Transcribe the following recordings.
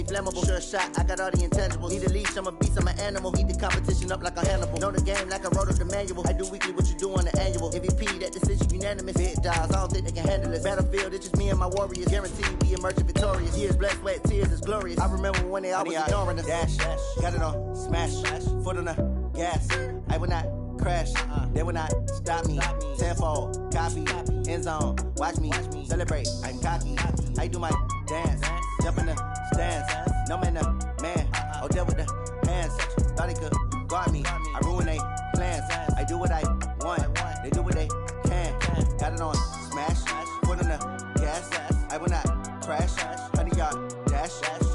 flammable. Sure shot, I got all the intangibles. Need a leash, I'm a beast, I'm an animal. Heat the competition up like a Hannibal. Know the game like I wrote up the manual. I do weekly what you do on the annual. MVP, that decision unanimous. Big dogs, I don't think they can handle it. Battlefield, it's just me and my warriors. Guaranteed we emerge victorious. Years, blood, sweat, tears is glorious. I remember when they always ignoring us. Dash, got it on, smash, foot on the gas. I will not crash, they will not stop me. Tenfold, copy, end zone, watch me celebrate. I'm cocky, I do my dance, jump in the stands. No man, man, oh, deal with the hands. Thought he could guard me, I ruin they plans. I do what I want, they do what they can. Got it on, smash, foot on the gas. I will not crash, 100-yard dash,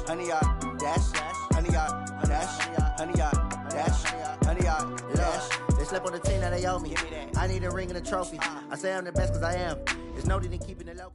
100-yard dash, 100-yard dash, 100-yard dash, 100-yard dash. They slept on the team that they owe me. I need a ring and a trophy. I say I'm the best because I am. There's no need in keeping it low.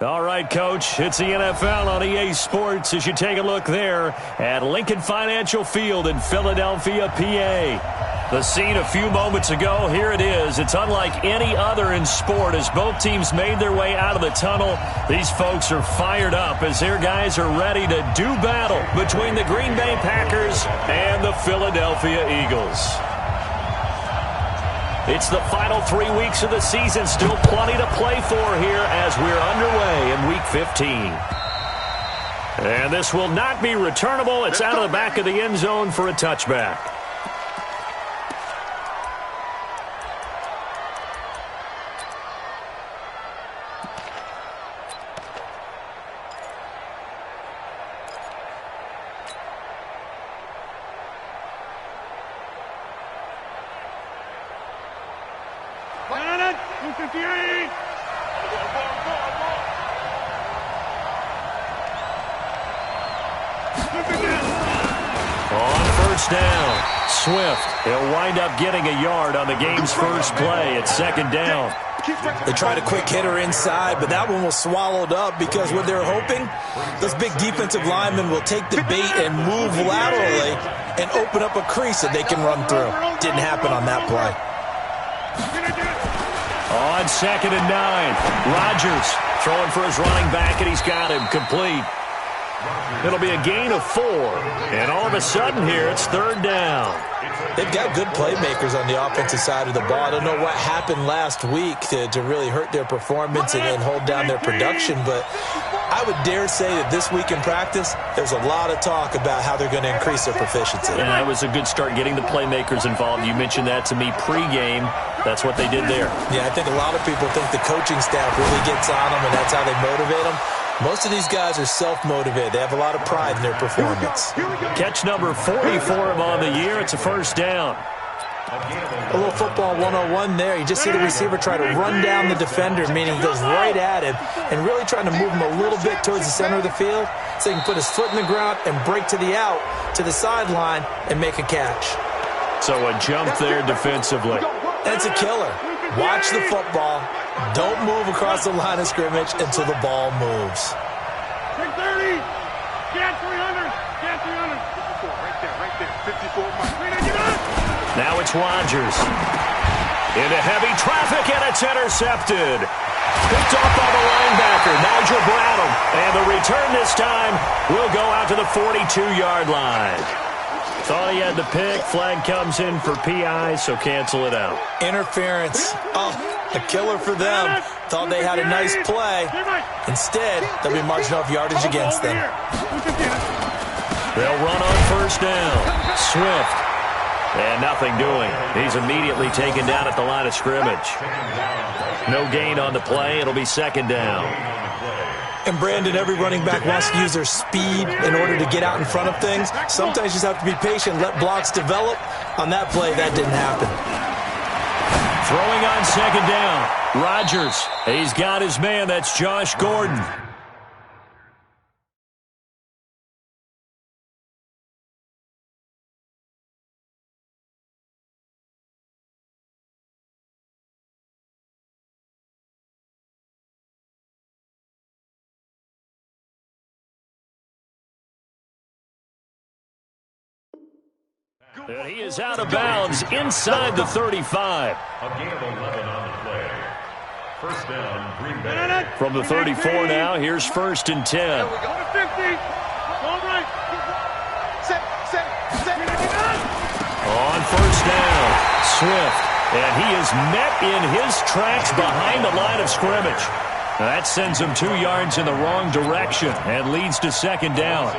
All right, Coach, it's the NFL on EA Sports as you take a look there at Lincoln Financial Field in Philadelphia, PA. The scene a few moments ago, here it is. It's unlike any other in sport as both teams made their way out of the tunnel. These folks are fired up as their guys are ready to do battle between the Green Bay Packers and the Philadelphia Eagles. It's the final 3 weeks of the season. Still plenty to play for here as we're underway in Week 15. And this will not be returnable. It's out of the back of the end zone for a touchback. Down. Swift. He'll wind up getting a yard on the game's first play. It's second down. They tried a quick hitter inside, but that one was swallowed up because what they're hoping, those big defensive linemen will take the bait and move laterally and open up a crease that they can run through. Didn't happen on that play. On second and 9, Rodgers throwing for his running back, and he's got him complete. It'll be a gain of 4. And all of a sudden here, it's third down. They've got good playmakers on the offensive side of the ball. I don't know what happened last week to really hurt their performance and hold down their production, but I would dare say that this week in practice, there's a lot of talk about how they're going to increase their proficiency. And that was a good start getting the playmakers involved. You mentioned that to me pregame. That's what they did there. Yeah, I think a lot of people think the coaching staff really gets on them, and that's how they motivate them. Most of these guys are self-motivated. They have a lot of pride in their performance. Catch number 40 for him on the year. It's a first down. A little football 101 there. You just see the receiver try to run down the defender, meaning he goes right at him and really trying to move him a little bit towards the center of the field so he can put his foot in the ground and break to the out, to the sideline, and make a catch. So a jump there defensively. That's a killer. Watch the football. Don't move across the line of scrimmage until the ball moves. 330. Get 300. Get 300. 54. Right there. 54. Now it's Rodgers. Into heavy traffic, and it's intercepted. Picked off by the linebacker, Nigel Bradham. And the return this time will go out to the 42-yard line. Thought he had the pick. Flag comes in for PI, so cancel it out. Interference. Oh, a killer for them. Thought they had a nice play. Instead, they'll be marching off yardage against them. They'll run on first down. Swift. And nothing doing. He's immediately taken down at the line of scrimmage. No gain on the play. It'll be second down. And, Brandon, every running back wants to use their speed in order to get out in front of things. Sometimes you just have to be patient, let blocks develop. On that play, that didn't happen. Throwing on second down. Rodgers. He's got his man. That's Josh Gordon. And he is out of bounds inside the 35. A gain of 11 on the play. First down, Green Bay. From the 34 now, here's 1st and 10. There we go. 50. All right. Set. On 1st down, Swift. And he is met in his tracks behind the line of scrimmage. That sends him 2 yards in the wrong direction and leads to 2nd down.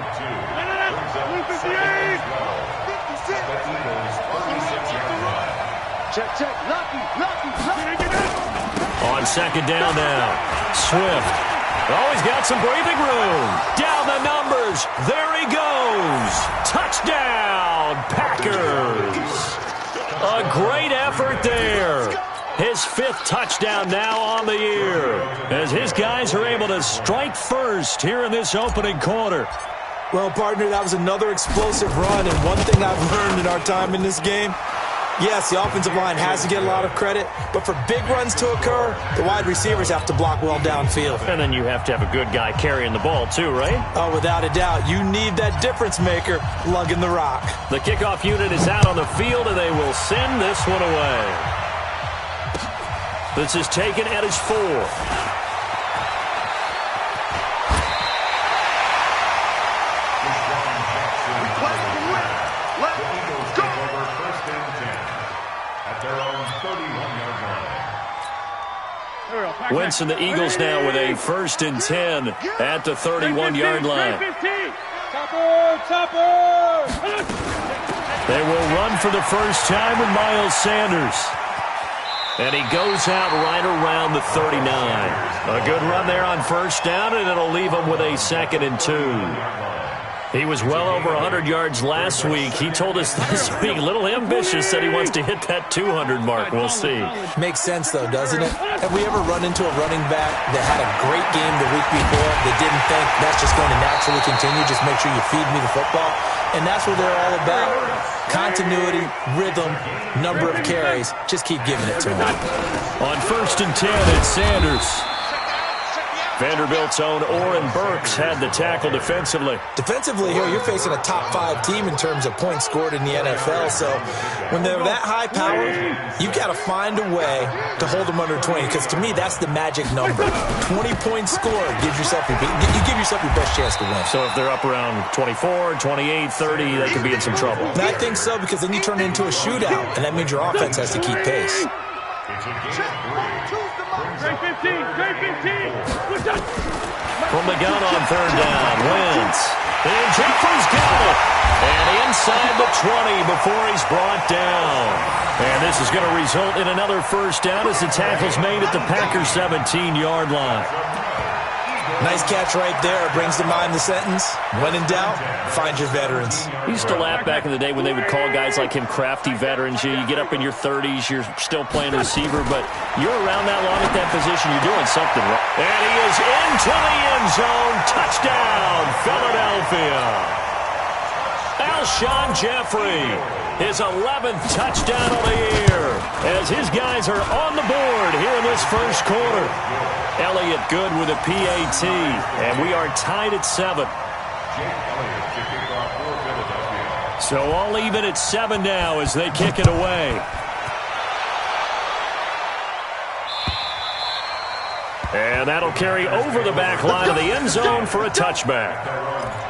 Check. Lucky. On 2nd down now, Swift. Oh, he's got some breathing room. Down the numbers. There he goes. Touchdown, Packers. A great effort there. His 5th touchdown now on the year, as his guys are able to strike first here in this opening quarter. Well, partner, that was another explosive run, and one thing I've learned in our time in this game, yes, the offensive line has to get a lot of credit, but for big runs to occur, the wide receivers have to block well downfield. And then you have to have a good guy carrying the ball too, right? Oh, without a doubt. You need that difference maker lugging the rock. The kickoff unit is out on the field, and they will send this one away. This is taken at his 4. Wentz and the Eagles now with a 1st and 10 at the 31-yard line. They will run for the first time with Miles Sanders. And he goes out right around the 39. A good run there on 1st down, and it'll leave him with a 2nd and 2. He was well over 100 yards last week. He told us this week, a little ambitious, that he wants to hit that 200 mark. We'll see. Makes sense, though, doesn't it? Have we ever run into a running back that had a great game the week before that didn't think that's just going to naturally continue? Just make sure you feed me the football. And that's what they're all about. Continuity, rhythm, number of carries. Just keep giving it to him. On 1st and 10, it's Sanders. Vanderbilt's own Oren Burks had the tackle defensively. Defensively here, you're facing a top 5 team in terms of points scored in the NFL. So when they're that high powered, you got to find a way to hold them under 20. Because to me, that's the magic number. 20 points scored gives yourself you give yourself your best chance to win. So if they're up around 24, 28, 30, they could be in some trouble. And I think so, because then you turn it into a shootout, and that means your offense has to keep pace. From the gun on 3rd down, Wentz. And Jeffrey's got it. And inside the 20 before he's brought down. And this is going to result in another 1st down as the tackle's made at the Packers' 17-yard line. Nice catch right there. Brings to mind the sentence, when in doubt, find your veterans. We used to laugh back in the day when they would call guys like him crafty veterans. You get up in your 30s, you're still playing receiver, but you're around that long at that position, you're doing something right. And he is into the end zone. Touchdown, Philadelphia. Alshon Jeffrey, his 11th touchdown of the year, as his guys are on the board here in this 1st quarter. Elliott good with a PAT, and we are tied at 7. So all even at 7 now as they kick it away. And that'll carry over the back line of the end zone for a touchback.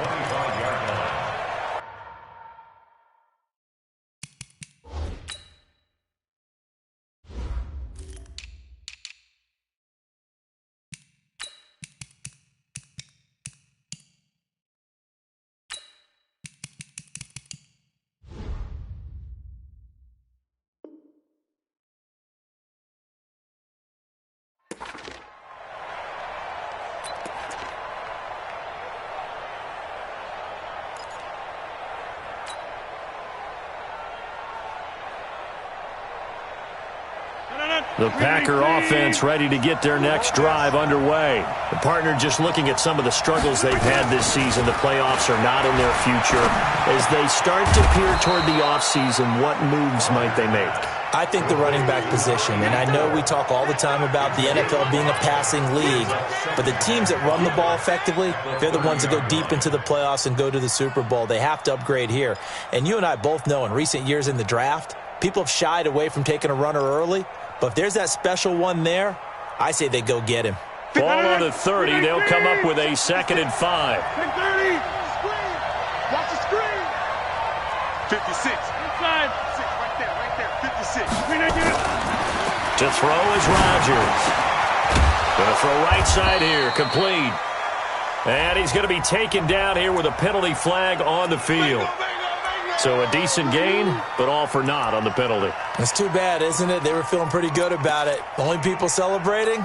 The Packer offense ready to get their next drive underway. The partner just looking at some of the struggles they've had this season. The playoffs are not in their future. As they start to peer toward the offseason, what moves might they make? I think the running back position, and I know we talk all the time about the NFL being a passing league, but the teams that run the ball effectively, they're the ones that go deep into the playoffs and go to the Super Bowl. They have to upgrade here. And you and I both know in recent years in the draft, people have shied away from taking a runner early. But if there's that special one there, I say they go get him. Ball on the 30. They'll come up with a 2nd and 5. 30. Screen. Watch the screen. 56. Inside. Right there. 56. Screen again. To throw is Rodgers. Going to throw right side here. Complete. And he's going to be taken down here with a penalty flag on the field. So a decent gain, but all for naught on the penalty. It's too bad, isn't it? They were feeling pretty good about it. The only people celebrating?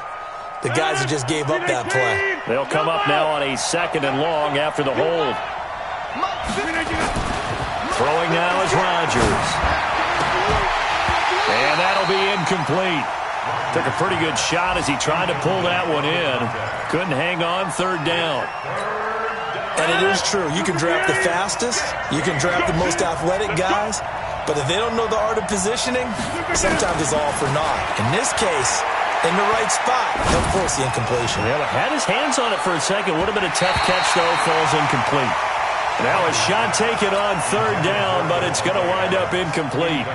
The guys who just gave up that play. They'll come up now on a 2nd and long after the hold. Throwing now is Rodgers. And that'll be incomplete. Took a pretty good shot as he tried to pull that one in. Couldn't hang on, 3rd down. And it is true. You can draft the fastest. You can draft the most athletic guys. But if they don't know the art of positioning, sometimes it's all for naught. In this case, in the right spot, they'll force the incompletion. Yeah, had his hands on it for a second. Would have been a tough catch, though. Falls incomplete. Now a shot taken on 3rd down, but it's going to wind up incomplete.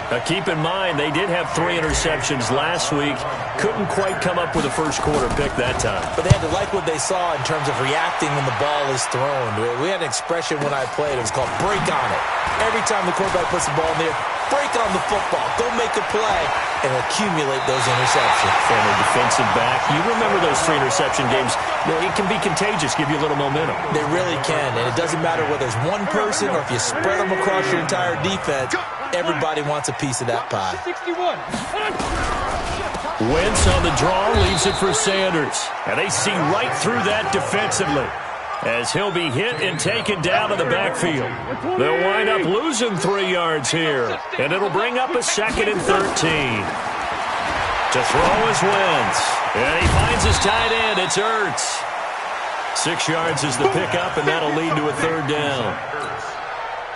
Now keep in mind, they did have 3 interceptions last week. Couldn't quite come up with a first quarter pick that time. But they had to like what they saw in terms of reacting when the ball is thrown. We had an expression when I played. It was called break on it. Every time the quarterback puts the ball in there, break on the football. Go make a play and accumulate those interceptions. Former defensive back. You remember those 3 interception games. It can be contagious, give you a little momentum. They really can, and it doesn't matter whether it's one person or if you spread them across your entire defense. Everybody wants a piece of that pie. 61. Wentz on the draw, leaves it for Sanders. And they see right through that defensively as he'll be hit and taken down to the backfield. They'll wind up losing 3 yards here, and it'll bring up a 2nd and 13. To throw is Wentz. And he finds his tight end. It's Ertz. 6 yards is the pickup, and that'll lead to a 3rd down.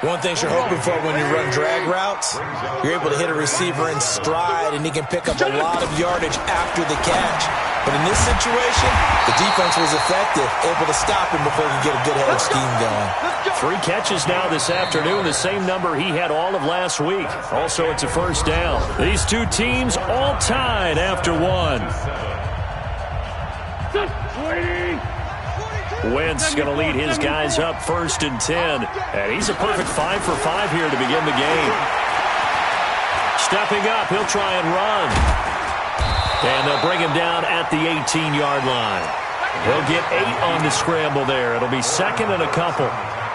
One thing you're hoping for when you run drag routes, you're able to hit a receiver in stride, and he can pick up a lot of yardage after the catch. But in this situation, the defense was effective, able to stop him before he could get a good head of steam going. 3 catches now this afternoon, the same number he had all of last week. Also, it's a 1st down. These 2 teams all tied after 1. Wentz going to lead his guys up 1st and 10. And he's a perfect 5 for 5 here to begin the game. Stepping up, he'll try and run. And they'll bring him down at the 18-yard line. He'll get 8 on the scramble there. It'll be 2nd and a couple.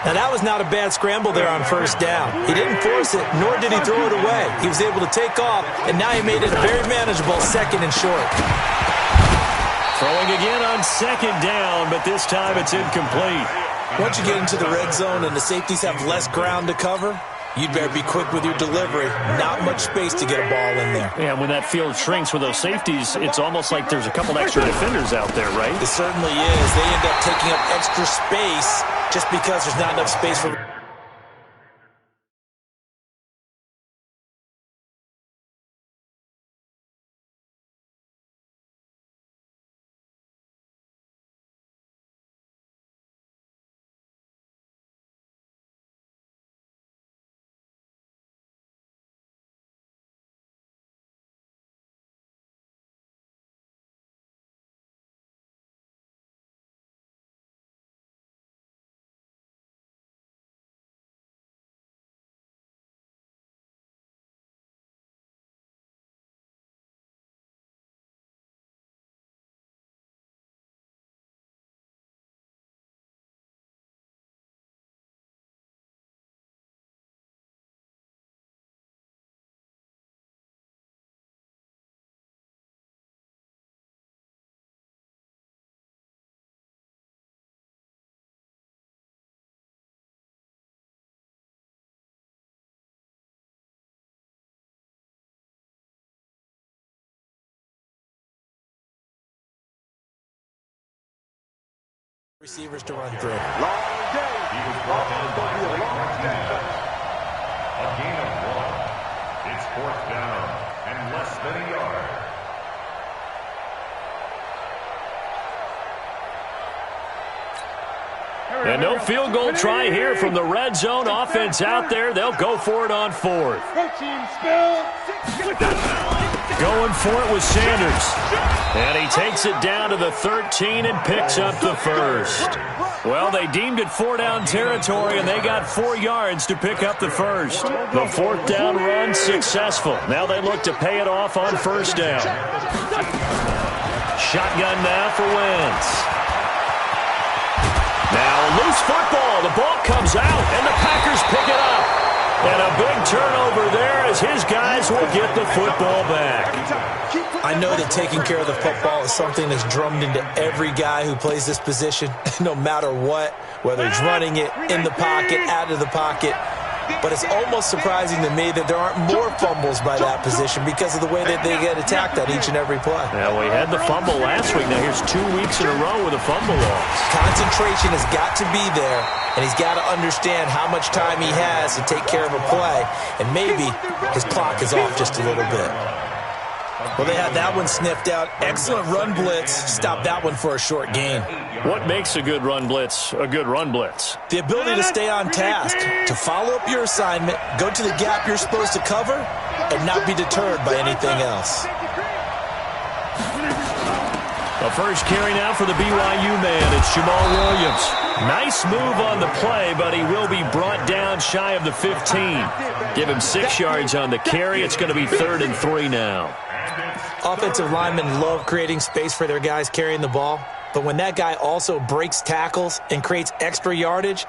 Now, that was not a bad scramble there on 1st down. He didn't force it, nor did he throw it away. He was able to take off, and now he made it a very manageable 2nd and short. Throwing again on 2nd down, but this time it's incomplete. Once you get into the red zone and the safeties have less ground to cover, you'd better be quick with your delivery. Not much space to get a ball in there. Yeah, when that field shrinks with those safeties, it's almost like there's a couple extra defenders out there, right? It certainly is. They end up taking up extra space just because there's not enough space for... receivers to run through. Long day. He was brought down by a long day. A gain of 1. It's 4th down and less than a yard. And no field goal try here from the red zone. Offense out there. They'll go for it on 4th. Protein spill. Going for it with Sanders. And he takes it down to the 13 and picks up the first. Well, they deemed it 4-down territory, and they got 4 yards to pick up the first. The 4th down run successful. Now they look to pay it off on 1st down. Shotgun now for Wentz. Now loose football. The ball comes out, and the Packers pick it up. And a big turnover there as his guys will get the football back. I know that taking care of the football is something that's drummed into every guy who plays this position, no matter what, whether he's running it, in the pocket, out of the pocket. But it's almost surprising to me that there aren't more fumbles by that position because of the way that they get attacked on each and every play. Yeah, we had the fumble last week. Now here's 2 weeks in a row with a fumble loss. Concentration has got to be there, and he's got to understand how much time he has to take care of a play, and maybe his clock is off just a little bit. Well, they had that one sniffed out. Excellent run blitz. Stopped that one for a short gain. What makes a good run blitz a good run blitz? The ability to stay on task, to follow up your assignment, go to the gap you're supposed to cover, and not be deterred by anything else. The first carry now for the BYU man. It's Jamal Williams. Nice move on the play, but he will be brought down shy of the 15. Give him 6 yards on the carry. It's going to be 3rd and 3 now. Offensive linemen love creating space for their guys carrying the ball, but when that guy also breaks tackles and creates extra yardage,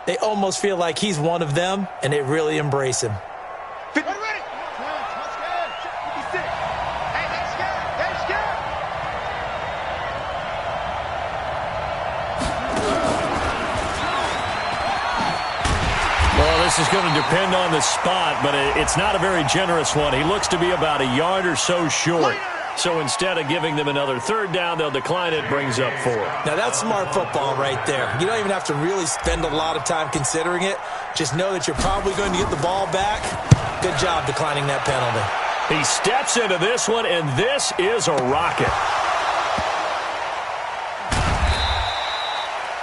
they almost feel like he's one of them, and they really embrace him. This is going to depend on the spot, but it's not a very generous one. He looks to be about a yard or so short. So instead of giving them another 3rd down, they'll decline it, brings up 4. Now that's smart football right there. You don't even have to really spend a lot of time considering it. Just know that you're probably going to get the ball back. Good job declining that penalty. He steps into this one, and this is a rocket.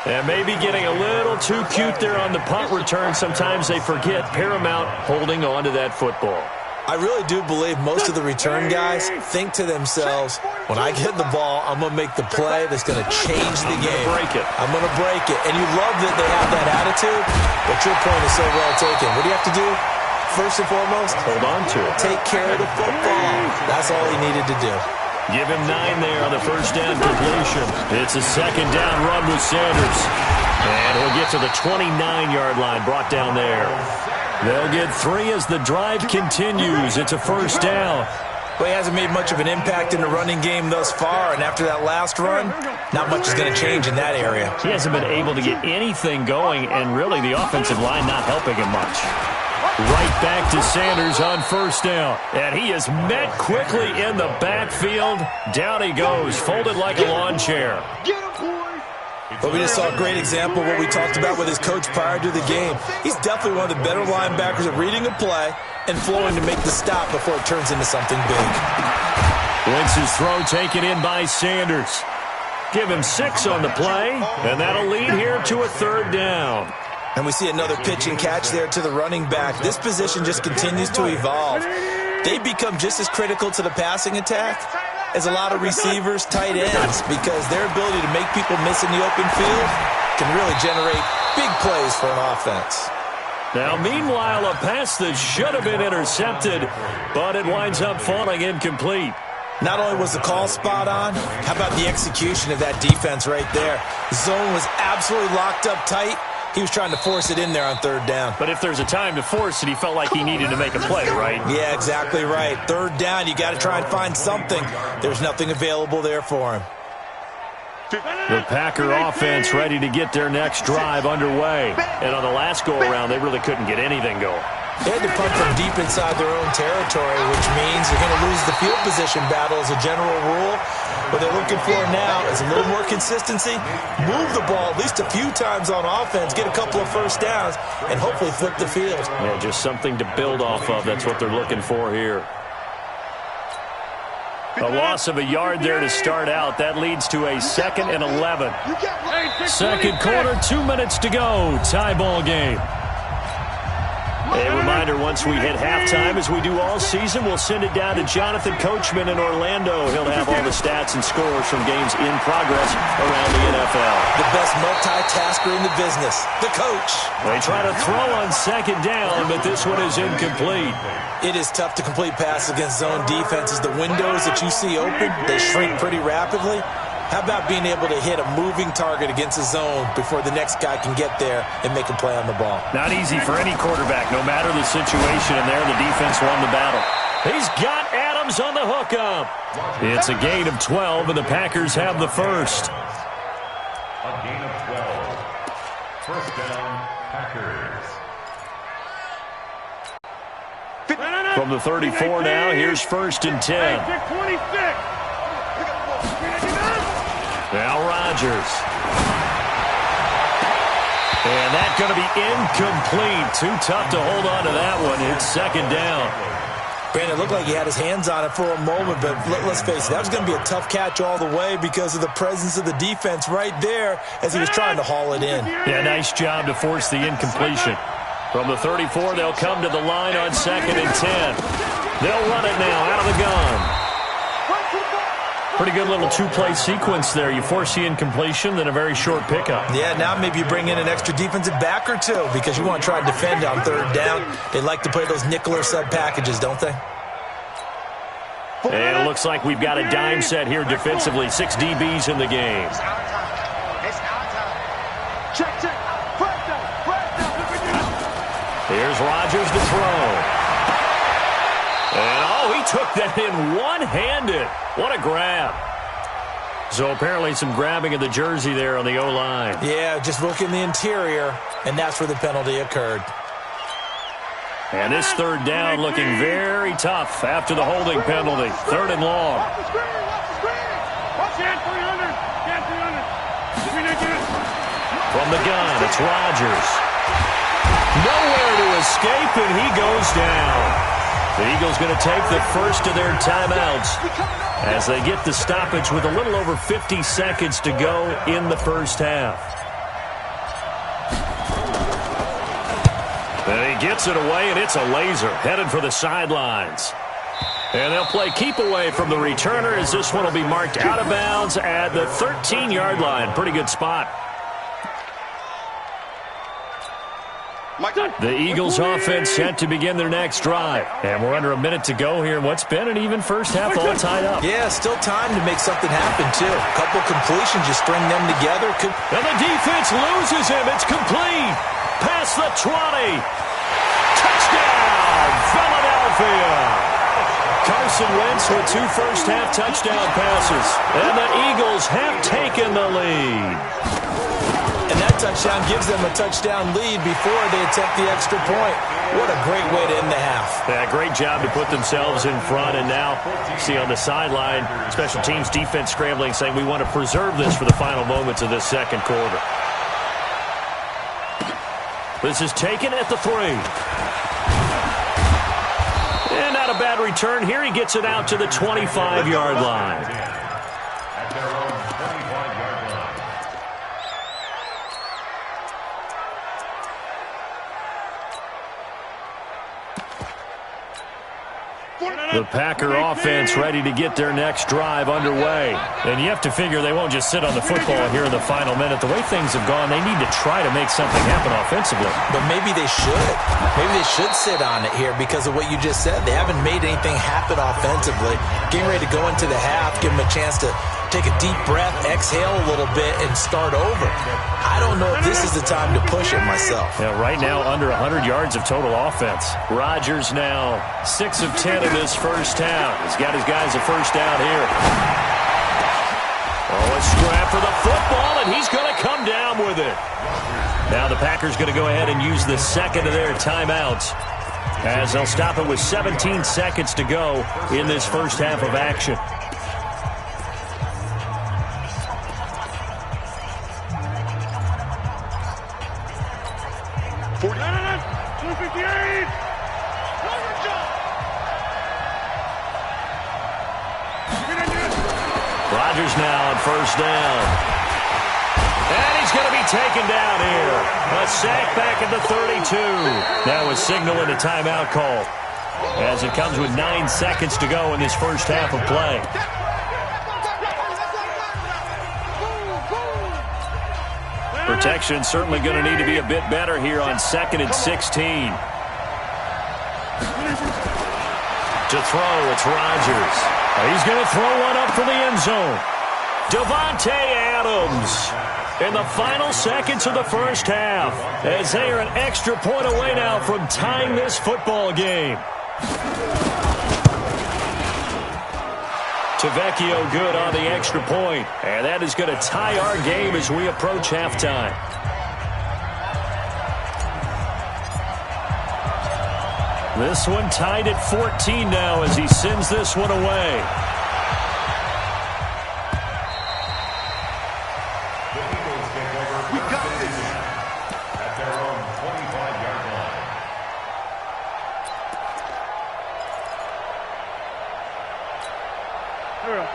And maybe getting a little too cute there on the punt return. Sometimes they forget Paramount holding on to that football. I really do believe most of the return guys think to themselves, when I get the ball, I'm going to make the play that's going to change the game. I'm going to break it. And you love that they have that attitude, but your point is so well taken. What do you have to do? First and foremost, hold on to it. Take care of the football. That's all he needed to do. Give him 9 there on the 1st down completion. It's a 2nd down run with Sanders. And he'll get to the 29-yard line, brought down there. They'll get 3 as the drive continues. It's a 1st down. Well, he hasn't made much of an impact in the running game thus far, and after that last run, not much is going to change in that area. He hasn't been able to get anything going, and really the offensive line not helping him much. Right back to Sanders on 1st down. And he is met quickly in the backfield. Down he goes, folded like a lawn chair. But we just saw a great example of what we talked about with his coach prior to the game. He's definitely one of the better linebackers at reading a play and flowing to make the stop before it turns into something big. Wentz's throw taken in by Sanders. Give him 6 on the play, and that'll lead here to a 3rd down. And we see another pitch and catch there to the running back. This position just continues to evolve. They become just as critical to the passing attack as a lot of receivers, tight ends, because their ability to make people miss in the open field can really generate big plays for an offense. Now, meanwhile, a pass that should have been intercepted, but it winds up falling incomplete. Not only was the call spot on, how about the execution of that defense right there? The zone was absolutely locked up tight. He was trying to force it in there on 3rd down. But if there's a time to force it, he felt like he needed to make a play, right? Yeah, exactly right. 3rd down, you got to try and find something. There's nothing available there for him. The Packer offense ready to get their next drive underway. And on the last go-around, they really couldn't get anything going. They had to punt from deep inside their own territory, which means you're going to lose the field position battle as a general rule. What they're looking for now is a little more consistency, move the ball at least a few times on offense, get a couple of 1st downs, and hopefully flip the field. Yeah, just something to build off of. That's what they're looking for here. A loss of a yard there to start out. That leads to a 2nd and 11. 2nd quarter, 2 minutes to go. Tie ball game. A reminder, once we hit halftime, as we do all season, we'll send it down to Jonathan Coachman in Orlando. He'll have all the stats and scores from games in progress around the NFL. The best multitasker in the business, the coach. They try to throw on second down, but this one is incomplete. It is tough to complete passes against zone defenses. The windows that you see open, they shrink pretty rapidly. How about being able to hit a moving target against a zone before the next guy can get there and make a play on the ball? Not easy for any quarterback, no matter the situation, and there the defense won the battle. He's got Adams on the hookup. It's a gain of 12, and the Packers have the first. A gain of 12. First down, Packers. From the 34 now, here's 1st and 10. 26. Now Rodgers. And that's going to be incomplete. Too tough to hold on to that one. It's second down. Brandon, it looked like he had his hands on it for a moment, but let's face it, that was going to be a tough catch all the way because of the presence of the defense right there as he was trying to haul it in. Yeah, nice job to force the incompletion. From the 34, they'll come to the line on 2nd and 10. They'll run it now out of the gun. Pretty good little two-play sequence there. You force the incompletion, then a very short pickup. Yeah, now maybe you bring in an extra defensive back or two because you want to try to defend on 3rd down. They like to play those nickel or sub packages, don't they? And it looks like we've got a dime set here defensively. 6 DBs in the game. Here's Rodgers to throw. And, he took that in one-handed. What a grab. So apparently some grabbing of the jersey there on the O-line. Yeah, just look in the interior, and that's where the penalty occurred. And this 3rd down looking very tough after the holding penalty. 3rd and long. From the gun, it's Rodgers. Nowhere to escape, and he goes down. The Eagles going to take the first of their timeouts as they get the stoppage with a little over 50 seconds to go in the first half. And he gets it away, and it's a laser headed for the sidelines. And they'll play keep away from the returner as this one will be marked out of bounds at the 13-yard line. Pretty good spot. The Eagles offense set to begin their next drive. And we're under a minute to go here. What's been an even first half all tied up. Yeah, still time to make something happen, too. A couple completions, you string them together. And the defense loses him. It's complete. Past the 20. Touchdown, Philadelphia. Carson Wentz with 2 first-half touchdown passes. And the Eagles have taken the lead. And that touchdown gives them a touchdown lead before they attempt the extra point. What a great way to end the half. Yeah, great job to put themselves in front. And now, see on the sideline, special teams defense scrambling, saying we want to preserve this for the final moments of this second quarter. This is taken at the 3. And not a bad return here. He gets it out to the 25-yard line. At their own 25-yard line. The Packer offense ready to get their next drive underway. And you have to figure they won't just sit on the football here in the final minute. The way things have gone, they need to try to make something happen offensively. But maybe they should. Maybe they should sit on it here because of what you just said. They haven't made anything happen offensively. Getting ready to go into the half, give them a chance to take a deep breath, exhale a little bit, and start over. I don't know if this is the time to push it myself. Yeah, right now, under 100 yards of total offense. Rodgers now 6 of 10 in this first half. He's got his guys a first down here. Oh, a scrap for the football, and he's going to come down with it. Now the Packers going to go ahead and use the second of their timeouts as they'll stop it with 17 seconds to go in this first half of action. Rodgers now on first down. And he's going to be taken down here. A sack back at the 32. Now a signal and a timeout call, as it comes with 9 seconds to go in this first half of play. Protection certainly going to need to be a bit better here on 2nd and 16. To throw, it's Rodgers. He's going to throw one up for the end zone. Davante Adams in the final seconds of the first half, as they are an extra point away now from tying this football game. Tavecchio good on the extra point, and that is going to tie our game as we approach halftime. This one tied at 14 now as he sends this one away.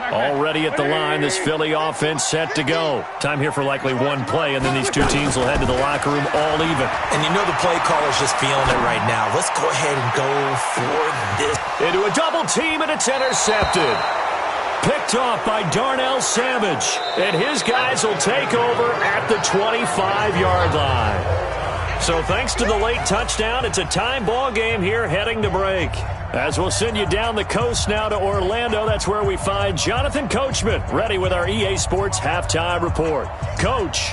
Already at the line, this Philly offense set to go. Time here for likely one play, and then these two teams will head to the locker room all even. And you know the play caller's just feeling it right now. Let's go ahead and go for this. Into a double team, and it's intercepted. Picked off by Darnell Savage, and his guys will take over at the 25-yard line. So thanks to the late touchdown, it's a time ball game here heading to break. As we'll send you down the coast now to Orlando, that's where we find Jonathan Coachman, ready with our EA Sports Halftime Report. Coach.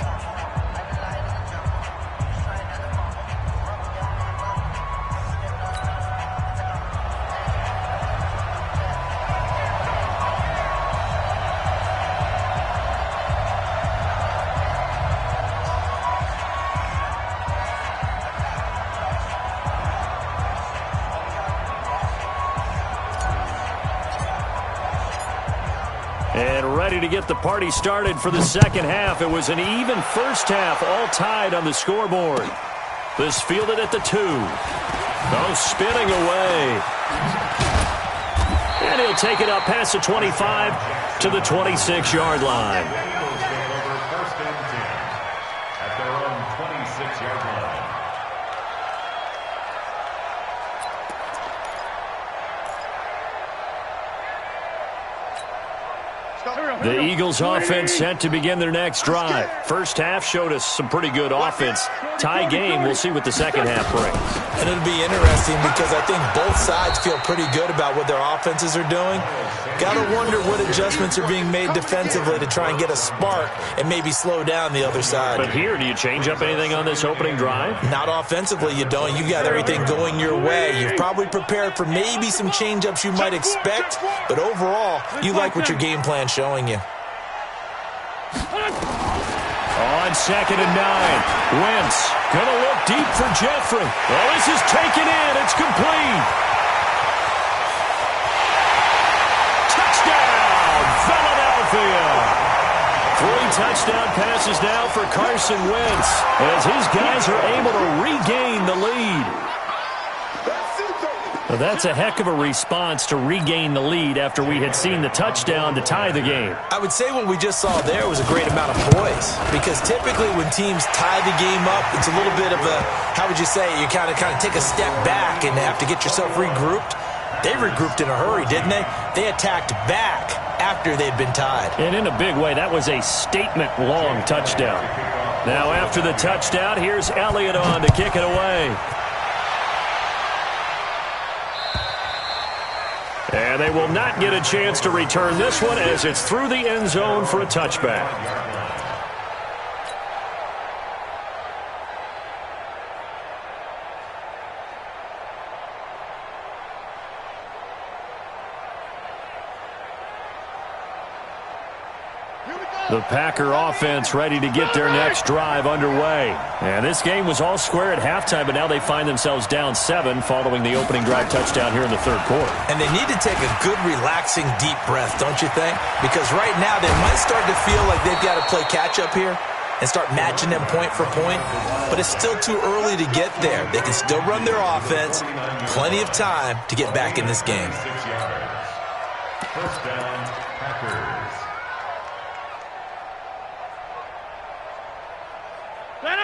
And ready to get the party started for the second half. It was an even first half, all tied on the scoreboard. This fielded at the 2. Oh, spinning away. And he'll take it up past the 25 to the 26-yard line. First and 10 at their own 26-yard line. The Eagles offense set to begin their next drive. First half showed us some pretty good offense. Tie game, we'll see what the second half brings. And it'll be interesting because I think both sides feel pretty good about what their offenses are doing. Got to wonder what adjustments are being made defensively to try and get a spark and maybe slow down the other side. But here, do you change up anything on this opening drive? Not offensively, you don't. You got everything going your way. You've probably prepared for maybe some change-ups you might expect, but overall, you like what your game plan's showing you. On 2nd and 9, Wentz going to look deep for Jeffrey. Well, this is taken in. It's complete. Touchdown, Philadelphia. 3 touchdown passes now for Carson Wentz as his guys are able to regain the lead. Well, that's a heck of a response to regain the lead after we had seen the touchdown to tie the game. I would say what we just saw there was a great amount of poise, because typically when teams tie the game up, it's a little bit of a, how would you say, you kind of take a step back and have to get yourself regrouped. They regrouped in a hurry, didn't they? They attacked back after they'd been tied. And in a big way, that was a statement-long touchdown. Now after the touchdown, here's Elliott on to kick it away. And they will not get a chance to return this one as it's through the end zone for a touchback. The Packer offense ready to get their next drive underway. And this game was all square at halftime, but now they find themselves down 7 following the opening drive touchdown here in the third quarter. And they need to take a good, relaxing, deep breath, don't you think? Because right now they might start to feel like they've got to play catch-up here and start matching them point for point. But it's still too early to get there. They can still run their offense. Plenty of time to get back in this game. First down, Packers.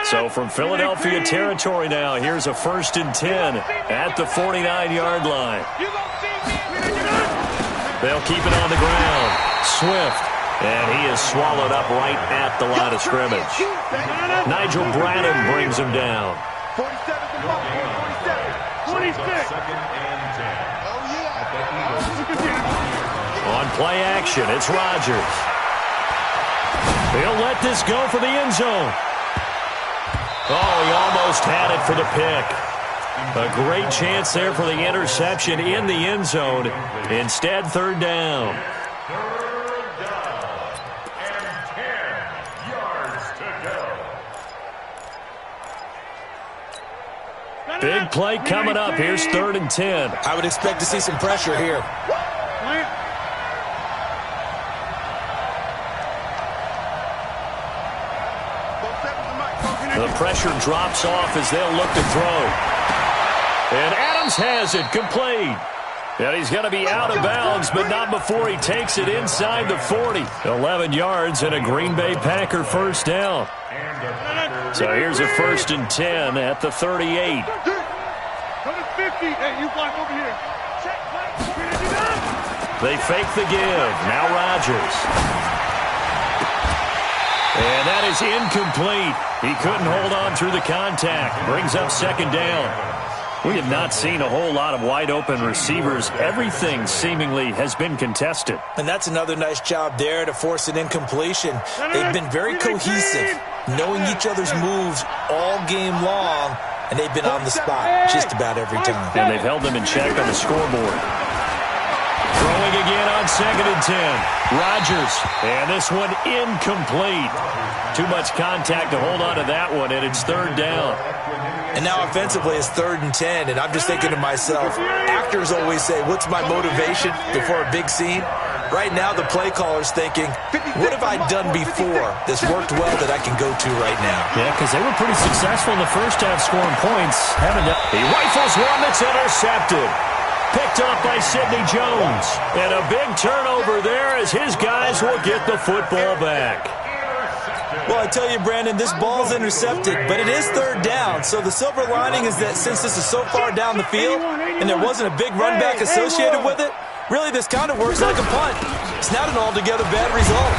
So from Philadelphia territory now, here's a 1st and 10 at the 49-yard line. They'll keep it on the ground. Swift. And he is swallowed up right at the line of scrimmage. Nigel Bradham brings him down. 26. On play action, it's Rodgers. He'll let this go for the end zone. Oh, he almost had it for the pick. A great chance there for the interception in the end zone. Instead, 3rd down. Big play coming up. Here's 3rd and 10. I would expect to see some pressure here. The pressure drops off as they'll look to throw. And Adams has it complete. And he's going to be out of bounds, but not before he takes it inside the 40. 11 yards and a Green Bay Packer 1st down. So here's a 1st and 10 at the 38. Go to 50. Hey, you block over here. They fake the give. Now Rodgers. And that is incomplete. He couldn't hold on through the contact. Brings up 2nd down. We have not seen a whole lot of wide-open receivers. Everything seemingly has been contested. And that's another nice job there to force an incompletion. They've been very cohesive, knowing each other's moves all game long, and they've been on the spot just about every time. And they've held them in check on the scoreboard. Throwing again on 2nd and 10. Rodgers. And this one incomplete. Too much contact to hold on to that one, and it's 3rd down. And now offensively it's 3rd and 10, and I'm just thinking to myself, actors always say, what's my motivation before a big scene? Right now the play caller's thinking, what have I done before that's worked well that I can go to right now? Yeah, because they were pretty successful in the first half scoring points. He rifles one that's intercepted. Picked off by Sidney Jones. And a big turnover there as his guys will get the football back. Well, I tell you, Brandon, this ball's intercepted, but it is 3rd down. So the silver lining is that since this is so far down the field and there wasn't a big run back associated with it, really this kind of works like a punt. It's not an altogether bad result.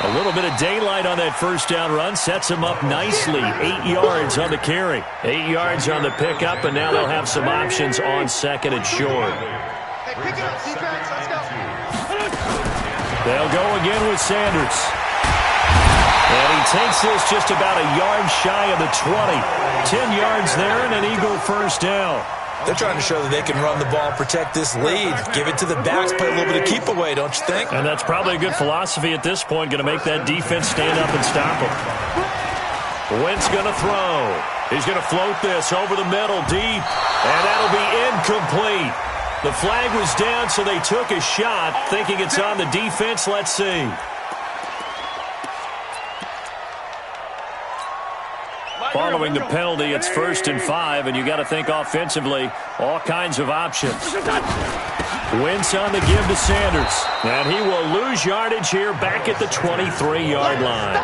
A little bit of daylight on that 1st down run sets him up nicely. 8 yards on the carry. 8 yards on the pickup, and now they'll have some options on 2nd and short. Hey, pick it up, defense. Let's go. They'll go again with Sanders. And he takes this just about a yard shy of the 20. 10 yards there and an Eagle 1st down. They're trying to show that they can run the ball, protect this lead, give it to the backs, play a little bit of keep away, don't you think? And that's probably a good philosophy at this point, going to make that defense stand up and stop them. Wentz going to throw. He's going to float this over the middle deep, and that'll be incomplete. The flag was down, so they took a shot, thinking it's on the defense. Let's see. Following the penalty, it's 1st and 5, and you got to think offensively, all kinds of options. Wentz on the give to Sanders, and he will lose yardage here back at the 23-yard line.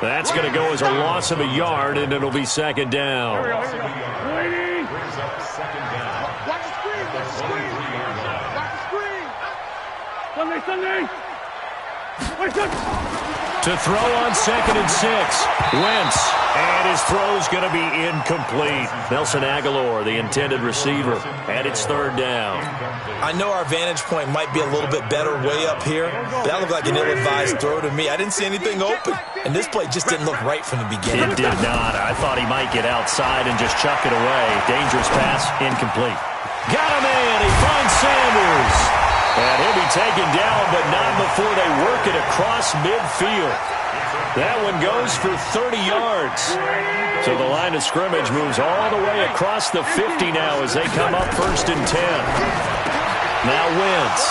That's going to go as a loss of a yard, and it'll be 2nd down. Watch the screen. Watch the screen. Sunday. To throw on 2nd and 6. Wentz. And his throw's going to be incomplete. Nelson Aguilar, the intended receiver. And it's 3rd down. I know our vantage point might be a little bit better way up here, but that looked like an ill-advised throw to me. I didn't see anything open. And this play just didn't look right from the beginning. It did not. I thought he might get outside and just chuck it away. Dangerous pass, incomplete. Got him in. He finds Sanders. And he'll be taken down, but not before they work it across midfield. That one goes for 30 yards. So the line of scrimmage moves all the way across the 50 now as they come up 1st and 10. Now Wentz.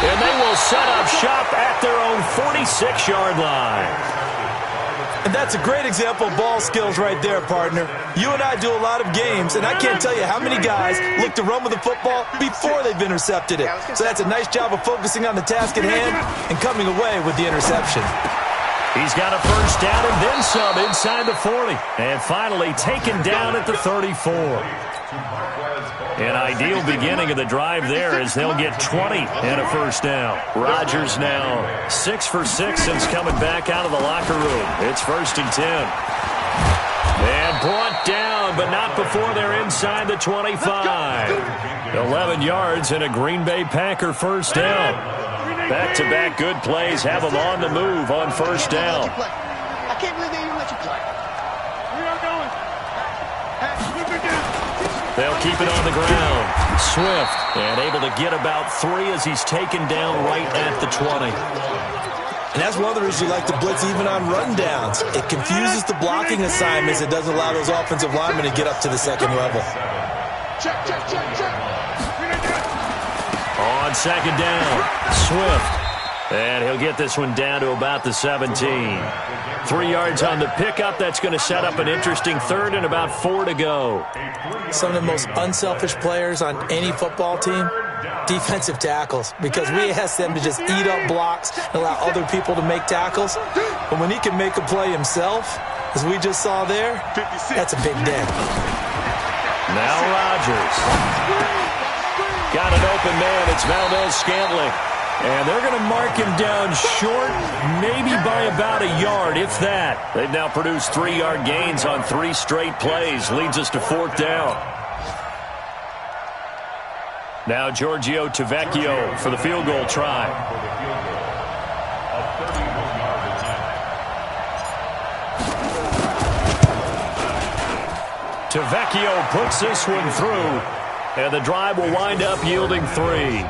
And they will set up shop at their own 46-yard line. And that's a great example of ball skills right there, partner. You and I do a lot of games, and I can't tell you how many guys look to run with the football before they've intercepted it. So that's a nice job of focusing on the task at hand and coming away with the interception. He's got a first down and then some inside the 40. And finally taken down at the 34. An ideal beginning of the drive there as they'll get 20 and a first down. Rodgers now 6 for 6 since coming back out of the locker room. It's 1st and 10. And brought down, but not before they're inside the 25. 11 yards and a Green Bay Packer first down. Back-to-back good plays have them on the move on first down. I can't believe they even let you play. We are going. They'll keep it on the ground. Swift, and able to get about 3 as he's taken down right at the 20. And that's one of the reasons you like to blitz even on rundowns. It confuses the blocking assignments. It doesn't allow those offensive linemen to get up to the second level. Check. On second down, Swift. And he'll get this one down to about the 17. 3 yards on the pickup. That's going to set up an interesting third and about 4 to go. Some of the most unselfish players on any football team, defensive tackles, because we ask them to just eat up blocks and allow other people to make tackles. But when he can make a play himself, as we just saw there, that's a big day. Now Rodgers. Got an open man. It's Valdez-Scantling. And they're going to mark him down short, maybe by about a yard, if that. They've now produced 3-yard gains on 3 straight plays. Leads us to 4th down. Now Giorgio Tavecchio for the field goal try. Tavecchio puts this one through. And the drive will wind up yielding 3.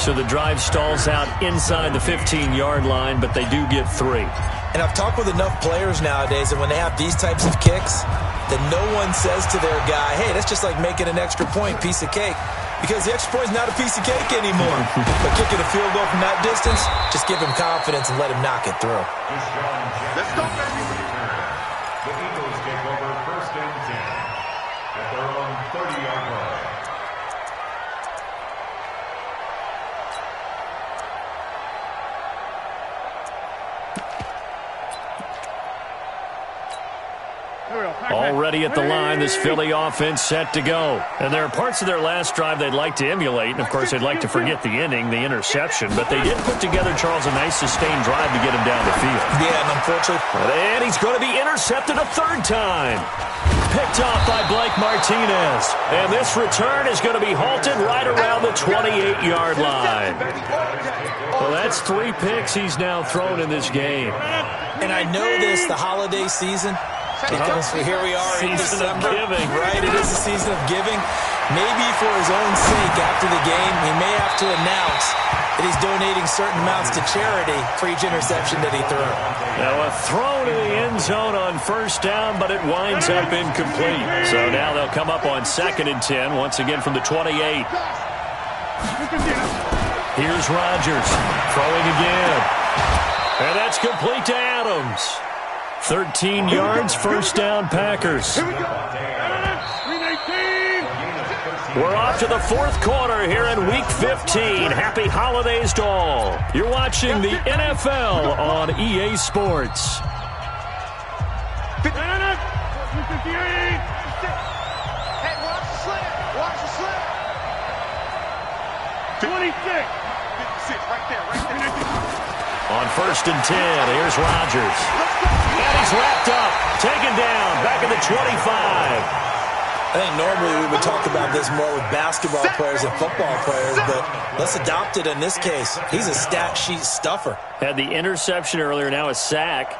So the drive stalls out inside the 15-yard line, but they do get 3. And I've talked with enough players nowadays that when they have these types of kicks, that no one says to their guy, hey, that's just like making an extra point, piece of cake. Because the extra point is not a piece of cake anymore. But kicking a field goal from that distance, just give him confidence and let him knock it through. Let's go, baby. The Eagles take over 1st and 10 at their own 30-yard line. Already at the line, this Philly offense set to go. And there are parts of their last drive they'd like to emulate. And, of course, they'd like to forget the ending, the interception. But they did put together, Charles, a nice sustained drive to get him down the field. Yeah, and unfortunately. And he's going to be intercepted a 3rd time. Picked off by Blake Martinez. And this return is going to be halted right around the 28-yard line. Well, that's 3 picks he's now thrown in this game. And I know this, the holiday season. Because here we are in December, right? It is the season of giving. Maybe for his own sake after the game, he may have to announce that he's donating certain amounts to charity for each interception that he threw. Now a throw to the end zone on 1st down, but it winds up incomplete. So now they'll come up on 2nd and 10, once again from the 28. Here's Rodgers, throwing again. And that's complete to Adams. 13 yards, 1st down, Packers. We're off to the 4th quarter here in Week 15. Happy holidays to all. You're watching the NFL on EA Sports. Hey, watch the slip. Watch the slip. 26. 56, right there. On 1st and 10, here's Rodgers. And he's wrapped up, taken down, back at the 25. I think normally we would talk about this more with basketball players and football players, but let's adopt it in this case. He's a stat sheet stuffer. Had the interception earlier, now a sack.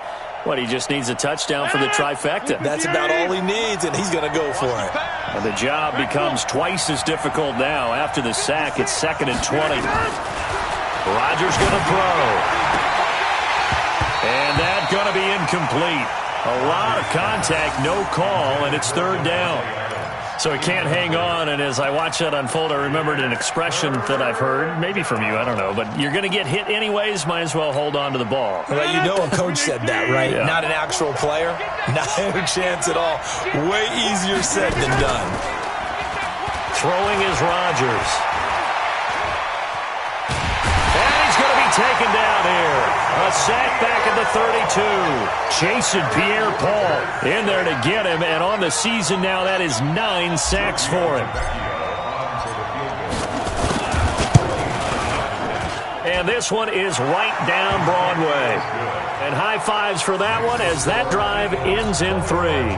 What, he just needs a touchdown for the trifecta. That's about all he needs, and he's going to go for it. And the job becomes twice as difficult now. After the sack, it's 2nd and 20. Rodgers going to throw. And that's going to be incomplete. A lot of contact, no call, and it's 3rd down. So he can't hang on, and as I watch that unfold, I remembered an expression that I've heard, maybe from you, I don't know, but you're going to get hit anyways, might as well hold on to the ball. Well, you know a coach said that, right? Yeah. Not an actual player. Not a chance at all. Way easier said than done. Throwing is Rodgers. And he's going to be taken down here. A sack back at the 32. Chasing Pierre-Paul in there to get him, and on the season now, that is 9 sacks for him. And this one is right down Broadway. And high fives for that one as that drive ends in 3.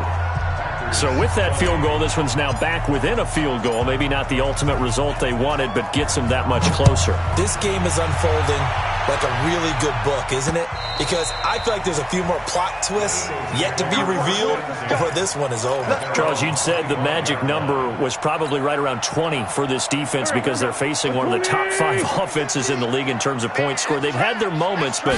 So with that field goal, this one's now back within a field goal. Maybe not the ultimate result they wanted, but gets them that much closer. This game is unfolding like a really good book, isn't it? Because I feel like there's a few more plot twists yet to be revealed before this one is over. Charles, you'd said the magic number was probably right around 20 for this defense because they're facing one of the top 5 offenses in the league in terms of points scored. They've had their moments, but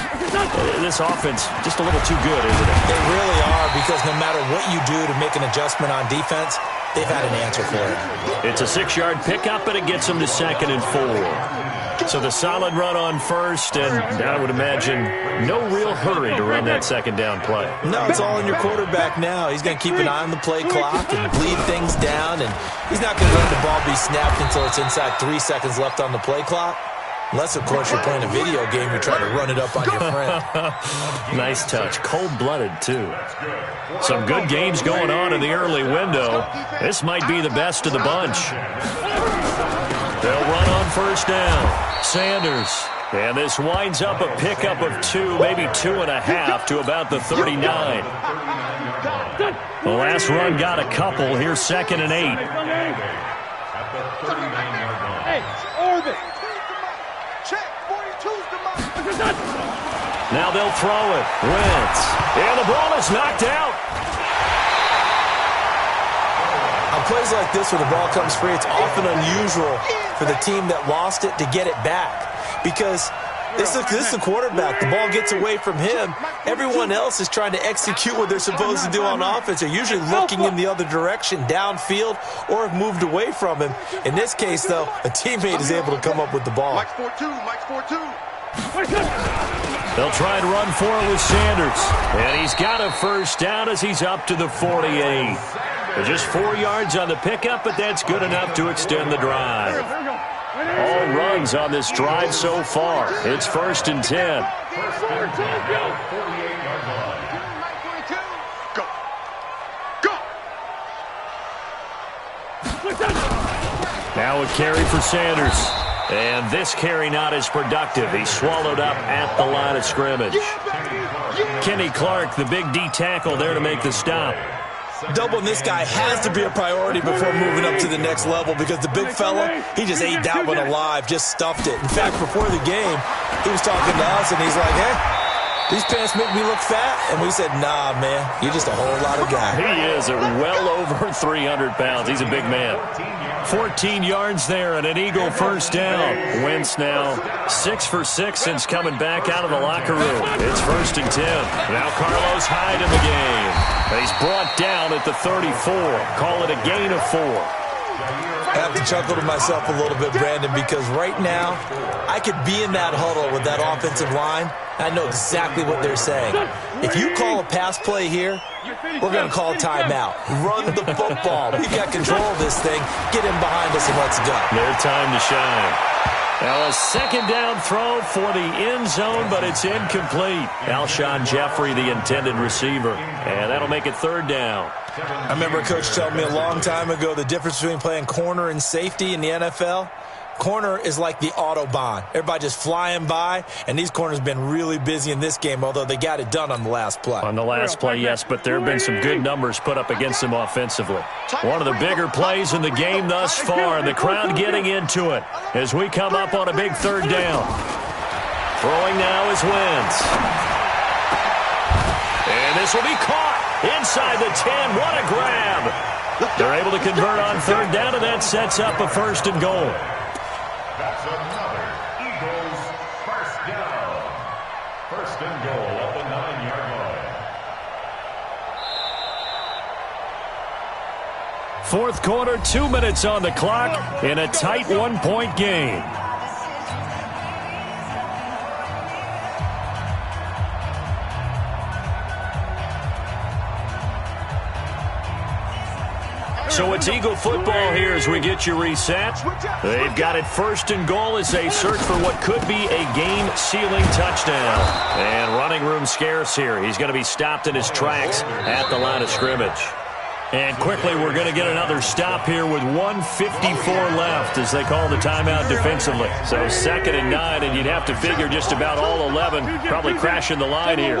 this offense just a little too good, isn't it? They really are, because no matter what you do to make an adjustment on defense, they've had an answer for it. It's a 6-yard pickup, and it gets them to 2nd and 4. So the solid run on first, and I would imagine no real hurry to run that second down play. No, it's all in your quarterback now. He's going to keep an eye on the play clock and bleed things down, and he's not going to let the ball be snapped until it's inside 3 seconds left on the play clock. Unless, of course, you're playing a video game, you try to run it up on your friend. Nice touch. Cold-blooded, too. Some good games going on in the early window. This might be the best of the bunch. They'll run on first down. Sanders. And this winds up a pickup of 2, maybe 2.5 to about the 39. The last run got a couple. Here's 2nd and 8. At the 39-yard line. Hey, orbit. Check. 42's the mark. Now they'll throw it. Wentz. And the ball is knocked out. On plays like this where the ball comes free, it's often unusual for the team that lost it to get it back. Because this is the quarterback. The ball gets away from him. Everyone else is trying to execute what they're supposed to do on offense. They're usually looking in the other direction, downfield, or have moved away from him. In this case, though, a teammate is able to come up with the ball. Mike's 4-2. Mike's 4-2. They'll try and run for it with Sanders. And he's got a first down as he's up to the 48. Just 4 yards on the pickup, but that's good enough to extend the drive. All runs on this drive so far. It's 1st and 10. Go. Go. Now a carry for Sanders. And this carry not as productive. He's swallowed up at the line of scrimmage. Kenny Clark, the big D tackle, there to make the stop. Doubling this guy has to be a priority before moving up to the next level, because the big fella, he just ate that one alive, just stuffed it. In fact, before the game, he was talking to us, and he's like, hey, these pants make me look fat? And we said, nah, man, you're just a whole lot of guy. He is at well over 300 pounds. He's a big man. 14 yards there and an Eagle first down. Wentz now 6 for 6 since coming back out of the locker room. It's 1st and 10. Now Carlos Hyde in the game. He's brought down at the 34. Call it a gain of 4. I have to chuckle to myself a little bit, Brandon, because right now I could be in that huddle with that offensive line. I know exactly what they're saying. If you call a pass play here, we're going to call a timeout. Run the football. We've got control of this thing. Get in behind us and let's go. Their time to shine. Now a second down throw for the end zone, but it's incomplete. Alshon Jeffrey, the intended receiver. And that'll make it 3rd down. I remember a coach telling me a long time ago the difference between playing corner and safety in the NFL. Corner is like the Autobahn. Everybody just flying by, and these corners have been really busy in this game, although they got it done on the last play. On the last play, yes, but there have been some good numbers put up against them offensively. One of the bigger plays in the game thus far, and the crowd getting into it as we come up on a big 3rd down. Throwing now is Wentz. And this will be caught inside the 10. What a grab. They're able to convert on 3rd down, and that sets up a 1st and goal. That's another Eagles first down. 1st and goal at the 9-yard line. 4th quarter, 2 minutes on the clock in a tight 1-point game. So it's Eagle football here as we get you reset. They've got it first and goal as they search for what could be a game-sealing touchdown. And running room scarce here. He's going to be stopped in his tracks at the line of scrimmage. And quickly, we're going to get another stop here with 1:54 left as they call the timeout defensively. So 2nd and 9, and you'd have to figure just about all 11 probably crashing the line here.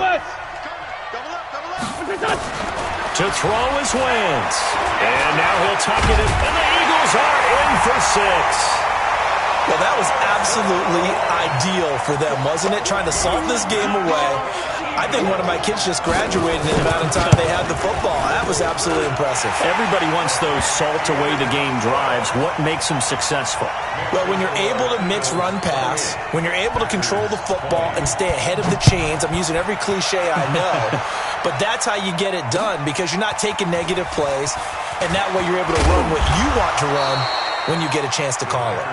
To throw is Wentz. And now he'll tuck it in, and the Eagles are in for 6. Well, that was absolutely ideal for them, wasn't it? Trying to salt this game away. I think one of my kids just graduated in the amount of time they had the football. That was absolutely impressive. Everybody wants those salt-away-the-game drives. What makes them successful? Well, when you're able to mix run-pass, when you're able to control the football and stay ahead of the chains, I'm using every cliche I know, but that's how you get it done because you're not taking negative plays, and that way you're able to run what you want to run when you get a chance to call it.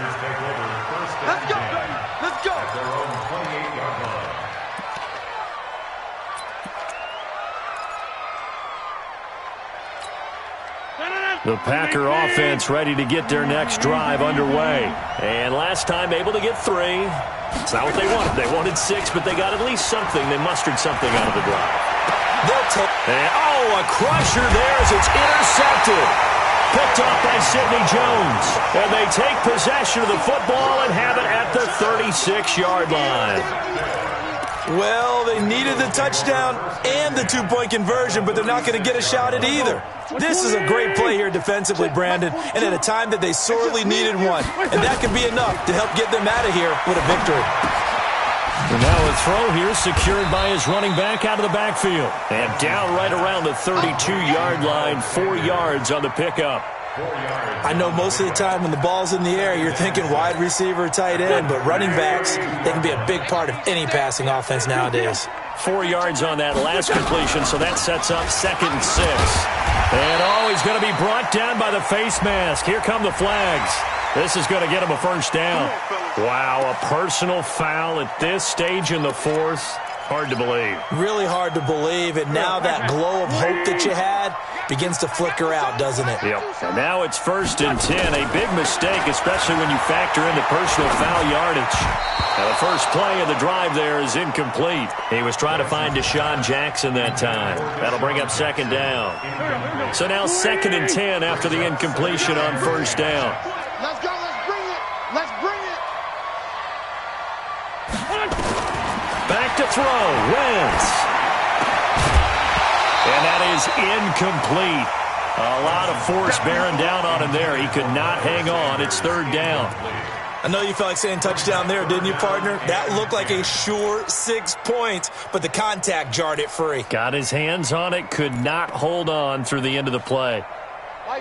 Let's go, baby. Let's go. At their own 28-yard line. The Packer offense ready to get their next drive underway. And last time able to get 3. It's not what they wanted. They wanted 6, but they got at least something. They mustered something out of the drive. And, a crusher there as it's intercepted. Picked off by Sidney Jones. And they take possession of the football and have it at the 36-yard line. Well, they needed the touchdown and the 2-point conversion, but they're not going to get a shot at either. This is a great play here defensively, Brandon, and at a time that they sorely needed one. And that could be enough to help get them out of here with a victory. And now a throw here secured by his running back out of the backfield. And down right around the 32-yard line, 4 yards on the pickup. I know most of the time when the ball's in the air, you're thinking wide receiver, tight end, but running backs, they can be a big part of any passing offense nowadays. 4 yards on that last completion, so that sets up 2nd and 6. And he's going to be brought down by the face mask. Here come the flags. This is going to get him a first down. Wow, a personal foul at this stage in the 4th. Hard to believe. Really hard to believe, and now that glow of hope that you had begins to flicker out, doesn't it? Yep. And now it's 1st and 10. A big mistake, especially when you factor in the personal foul yardage. Now the first play of the drive there is incomplete. He was trying to find Deshaun Jackson that time. That'll bring up 2nd down. So now 2nd and 10 after the incompletion on 1st down. Let's go. Let's bring it. Let's bring it. Back to throw. Wentz. And that is incomplete. A lot of force bearing down on him there. He could not hang on. It's 3rd down. I know you felt like saying touchdown there, didn't you, partner? That looked like a sure 6 points, but the contact jarred it free. Got his hands on it, could not hold on through the end of the play.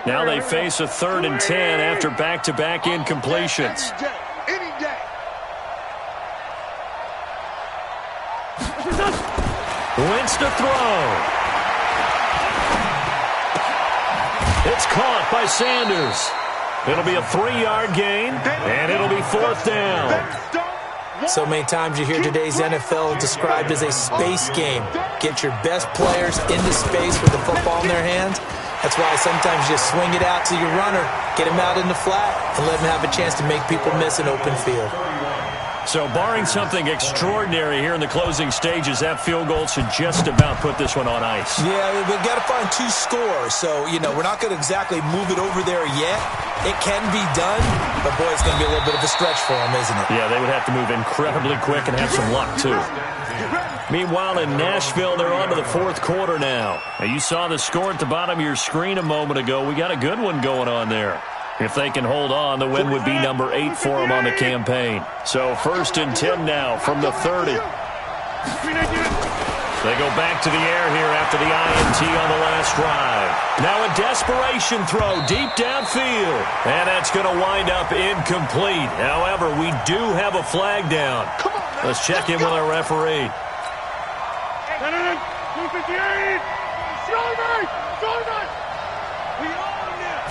Now they face a 3rd and 10 after back-to-back incompletions. Any day. Wentz to throw. It's caught by Sanders. It'll be a 3-yard gain, and it'll be 4th down. So many times you hear today's NFL described as a space game. Get your best players into space with the football in their hands. That's why sometimes you just swing it out to your runner, get him out in the flat, and let him have a chance to make people miss an open field. So barring something extraordinary here in the closing stages, that field goal should just about put this one on ice. Yeah, we've got to find 2 scores. So, we're not going to exactly move it over there yet. It can be done, but, boy, it's going to be a little bit of a stretch for them, isn't it? Yeah, they would have to move incredibly quick and have some luck, too. Meanwhile, in Nashville, they're on to the 4th quarter now. Now, you saw the score at the bottom of your screen a moment ago. We got a good one going on there. If they can hold on, the win would be number 8 for them on the campaign. So 1st and 10 now from the 30. They go back to the air here after the INT on the last drive. Now a desperation throw deep downfield. And that's going to wind up incomplete. However, we do have a flag down. Let's check in with our referee. 258. Shoulder. We own it.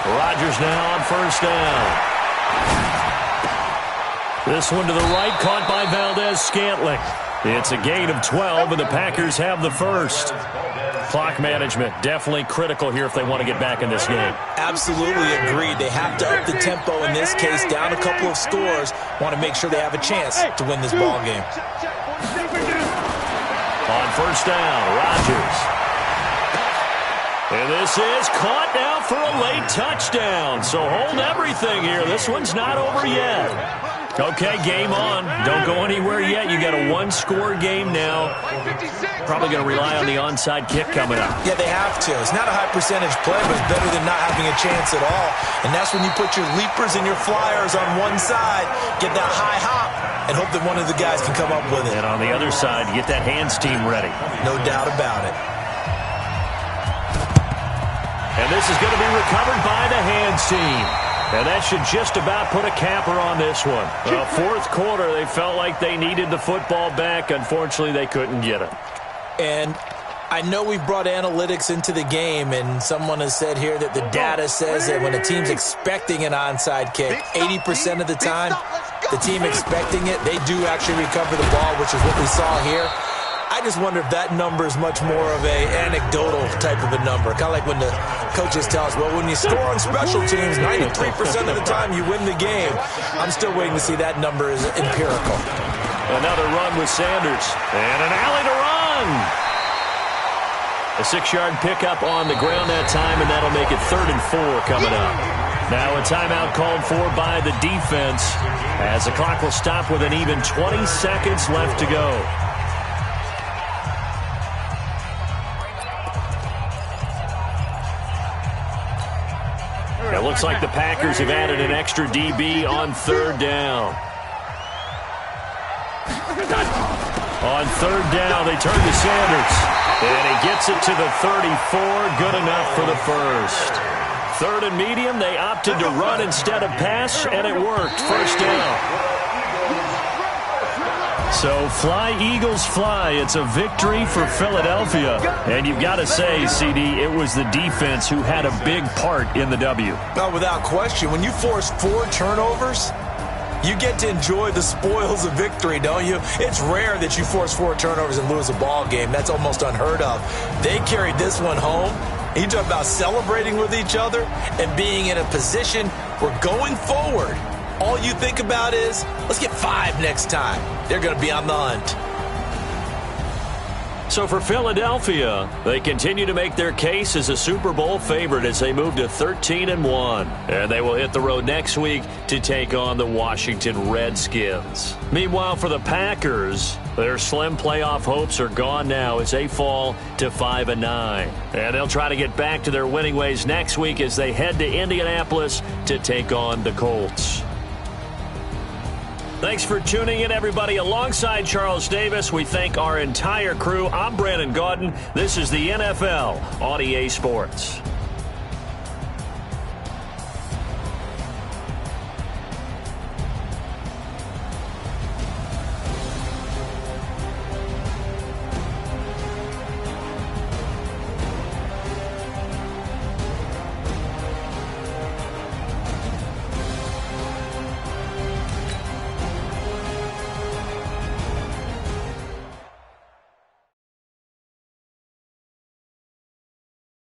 Rodgers now on 1st down. This one to the right, caught by Valdez-Scantling. It's a gain of 12, and the Packers have the first. Clock management, definitely critical here if they want to get back in this game. Absolutely agreed. They have to up the tempo in this case, down a couple of scores. Want to make sure they have a chance to win this ball game. On first down, Rodgers. And this is caught now for a late touchdown. So hold everything here. This one's not over yet. Okay, game on. Don't go anywhere yet. You got a one-score game now. Probably going to rely on the onside kick coming up. Yeah, they have to. It's not a high-percentage play, but it's better than not having a chance at all. And that's when you put your leapers and your flyers on one side, get that high hop, and hope that one of the guys can come up with it. And on the other side, get that hands team ready. No doubt about it. And this is going to be recovered by the hands team. And that should just about put a capper on this one. Fourth quarter, they felt like they needed the football back. Unfortunately, they couldn't get it. And I know we've brought analytics into the game, and someone has said here that the data says that when a team's expecting an onside kick, 80% of the time, the team expecting it, they do actually recover the ball, which is what we saw here. I just wonder if that number is much more of a anecdotal type of a number. Kind of like when the coaches tell us, well, when you score on special teams, 93% of the time you win the game. I'm still waiting to see that number is empirical. Another run with Sanders. And an alley to run. A 6-yard pickup on the ground that time, and that'll make it 3rd and 4 coming up. Now a timeout called for by the defense as the clock will stop with an even 20 seconds left to go. It looks like the Packers have added an extra DB on 3rd down. On 3rd down, they turn to Sanders. And he gets it to the 34. Good enough for the first. 3rd and medium, they opted to run instead of pass, and it worked. First down. So fly, Eagles, fly. It's a victory for Philadelphia. And you've got to say, CD, it was the defense who had a big part in the W. No, without question. When you force 4 turnovers, you get to enjoy the spoils of victory, don't you? It's rare that you force 4 turnovers and lose a ball game. That's almost unheard of. They carried this one home. You talk about celebrating with each other and being in a position where going forward, all you think about is, let's get 5 next time. They're going to be on the hunt. So for Philadelphia, they continue to make their case as a Super Bowl favorite as they move to 13-1. And they will hit the road next week to take on the Washington Redskins. Meanwhile, for the Packers, their slim playoff hopes are gone now as they fall to 5-9. And they'll try to get back to their winning ways next week as they head to Indianapolis to take on the Colts. Thanks for tuning in, everybody. Alongside Charles Davis, we thank our entire crew. I'm Brandon Gaudin. This is the NFL on EA Sports.